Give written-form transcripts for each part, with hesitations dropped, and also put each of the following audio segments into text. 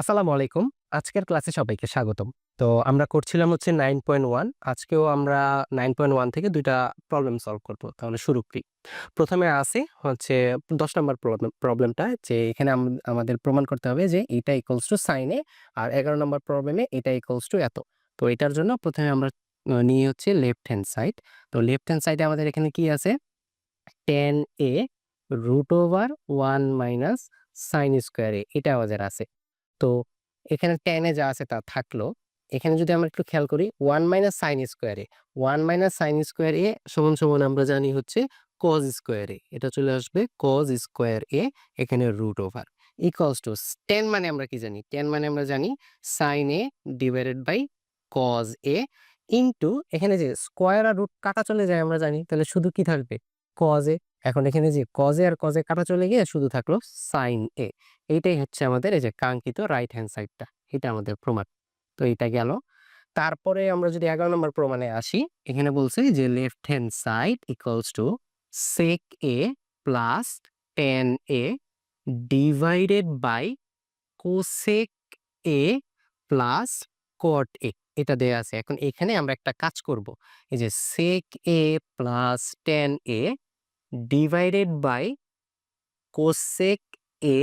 আসসালামু আলাইকুম। আজকের ক্লাসে সবাইকে স্বাগতম। তো আমরা করছিলাম হচ্ছে 9.1 আজকেও আমরা 9.1 থেকে ২ টা প্রবলেম সলভ করব। তাহলে শুরু করি। ১ম এ আছে হচ্ছে ১০ নাম্বার প্রবলেমটা যে এখানে আমাদের প্রমাণ করতে হবে যে এটা ইকুয়ালস টু sin A আর ১১ নাম্বার প্রবলেমে এটা ইকুয়ালস টু এত। তো এটার জন্য ১ম এ আমরা নিই হচ্ছে লেফট হ্যান্ড সাইড। তো লেফট হ্যান্ড সাইডে আমাদের এখানে কি আছে? tan A √1 minus sin square A এটা আমাদের আছে। তো এখানে tan এ যা আছে তা থাকলো। এখানে যদি আমরা একটু খেয়াল করি 1 minus sin square A 1 minus sin square A সমান, সমান আমরা জানি হচ্ছে cos স্কয়ার A এটা চলে আসবে cos স্কয়ার A এখানে root over equals to tan মানে আমরা কি জানি? tan মানে আমরা জানি sin A divided by cos A into এখানে যে স্কয়ার আর রুট কাটা চলে যায় আমরা জানি। তাহলে শুধু কি থাকবে? cos A এখন এখানে যে cos A R cos A কাটা চলে গিয়ে শুধু থাকলো sin A এইটাই হচ্ছে আমাদের এই যে কাঙ্ক্ষিত রাইট হ্যান্ড সাইডটা। এটা আমাদের প্রমাণ। তো এইটা গেল। তারপরে আমরা যদি ১১ নম্বর প্রমাণে আসি, এখানে বলছে যে left hand side equals to sec A plus tan A divided by cosec A plus cot A এটা দেয়া আছে। এখন এখানে আমরা একটা কাজ করব। এই যে sec A plus tan A divided by cosec A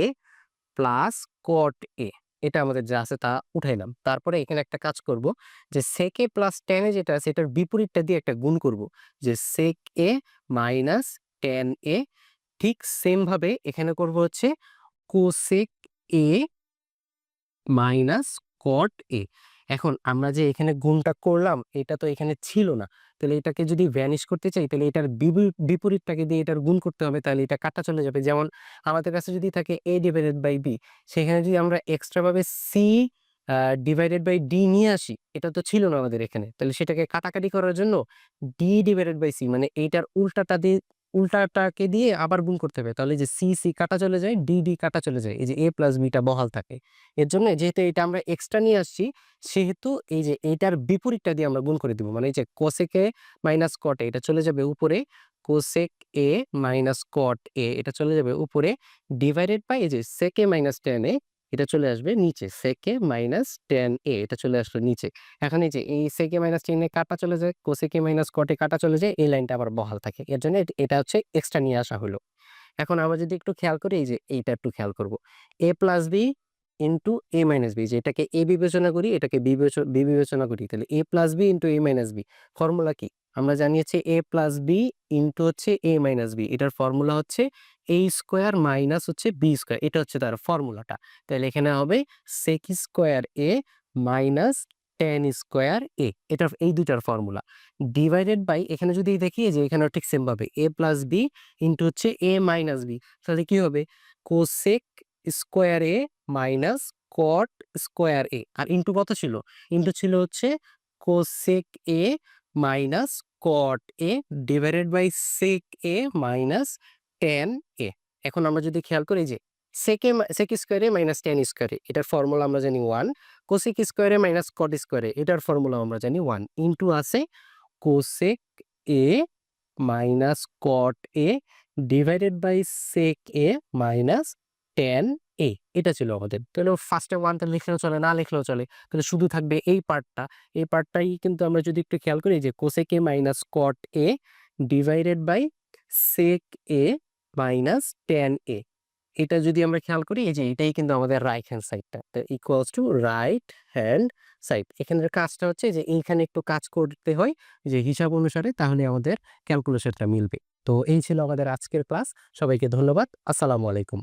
plus cot A এটা আমাদের যা আছে তা উঠাইলাম। তারপরে এখানে একটা কাজ করব যে sec A plus tan A যেটা আছে এটার বিপরীতটা দিয়ে একটা গুণ করব। যে sec A minus tan A ঠিক সেম ভাবে এখানে করব হচ্ছে cosec A minus cot A এখন আমরা যে এখানে গুণটা করলাম এটা তো এখানে ছিল না। তাহলে এটাকে যদি ভ্যানিশ করতে চাই তাহলে এটার বিপরীতটাকে দিয়ে এটার গুণ করতে হবে তাহলে এটা কাটা চলে যাবে। যেমন আমাদের কাছে যদি থাকে A ডিভাইডেড বাই B সেখানে যদি আমরা এক্সট্রা ভাবে C ডিভাইডেড বাই D নিয়ে আসি এটা তো ছিল না আমাদের এখানে। তাহলে সেটাকে কাটাকাটি করার জন্য D ডিভাইডেড বাই C মানে এইটার উল্টাটাকে দিয়ে আবার গুণ করতে হবে। তাহলে যে C কাটা চলে যায়, D কাটা চলে যায়। এই যে A প্লাস B টা বহাল থাকে। এর জন্য যেহেতু এটা আমরা এক্সট্রা নিয়ে আসছি সেহেতু এই যে এইটার বিপরীতটা দিয়ে আমরা গুণ করে দিব। মানে এই যে cosec A minus cot A এটা চলে যাবে উপরে, cosec A minus cot A এটা চলে যাবে উপরে ডিভাইডেড বাই এই যে sec A minus tan A এটা চলে আসবে নিচে। sec A minus tan A এটা চলে আসলো নিচে। এখন এই যে এই sec A minus tan A কাটা চলে যায়, cosec A minus cot A কাটা চলে যায়, এই লাইনটা আবার বহাল থাকে। এর জন্য এটা হচ্ছে এক্সট্রা নিয়ে আসা হলো। এখন আমরা যদি একটু খেয়াল করি এই যে এইটা একটু খেয়াল করব। A plus B into A minus B যেটাকে A বিবেচনা করি এটাকে B বিবেচনা করি তাহলে A plus B into A minus B formula কি? আমরা জানি হচ্ছে A প্লাস B ইনটু হচ্ছে A মাইনাস B এটার ফর্মুলা হচ্ছে A স্কয়ার মাইনাস হচ্ছে B স্কয়ার এটা হচ্ছে তার ফর্মুলাটা। তাহলে এখানে হবে sec square A minus tan square A এটার এই দুইটার ফর্মুলা ডিভাইডেড বাই এখানে যদি দেখি যে এখানেও ঠিক সেম ভাবে A প্লাস B ইনটু হচ্ছে A মাইনাস B তাহলে কি হবে cosec square A minus cot square A আর ইনটু কত ছিল? ইনটু ছিল হচ্ছে cosec A minus cot A divided by sec A minus tan A এখন আমরা যদি খেয়াল করি যে sec square A minus tan square A এটার ফর্মুলা আমরা জানি 1 cosec square A minus cot square A এটার ফর্মুলা আমরা জানি 1 ইনটু আছে cosec A minus cot A divided by sec A minus tan A এটা ছিল আমাদের। তাহলে ফার্স্টে 1 টা লিখলেও চলে, না লিখলেও চলে। তাহলে শুধু থাকবে এই পার্টটা। এই পার্টটাই কিন্তু আমরা যদি একটু খেয়াল করি যে cosec A minus cot A divided by sec A minus tan A এটা যদি আমরা খেয়াল করি এই যে এটাই কিন্তু আমাদের রাইট হ্যান্ড সাইডটা। তো equals to right hand side. এখানের কাজটা হচ্ছে যে এইখানে একটু কাজ করতে হয় যে হিসাব অনুসারে তাহলে আমাদের ক্যালকুলেশনটা মিলবে। তো এই ছিল আমাদের আজকের ক্লাস। সবাইকে ধন্যবাদ। আসসালামু আলাইকুম।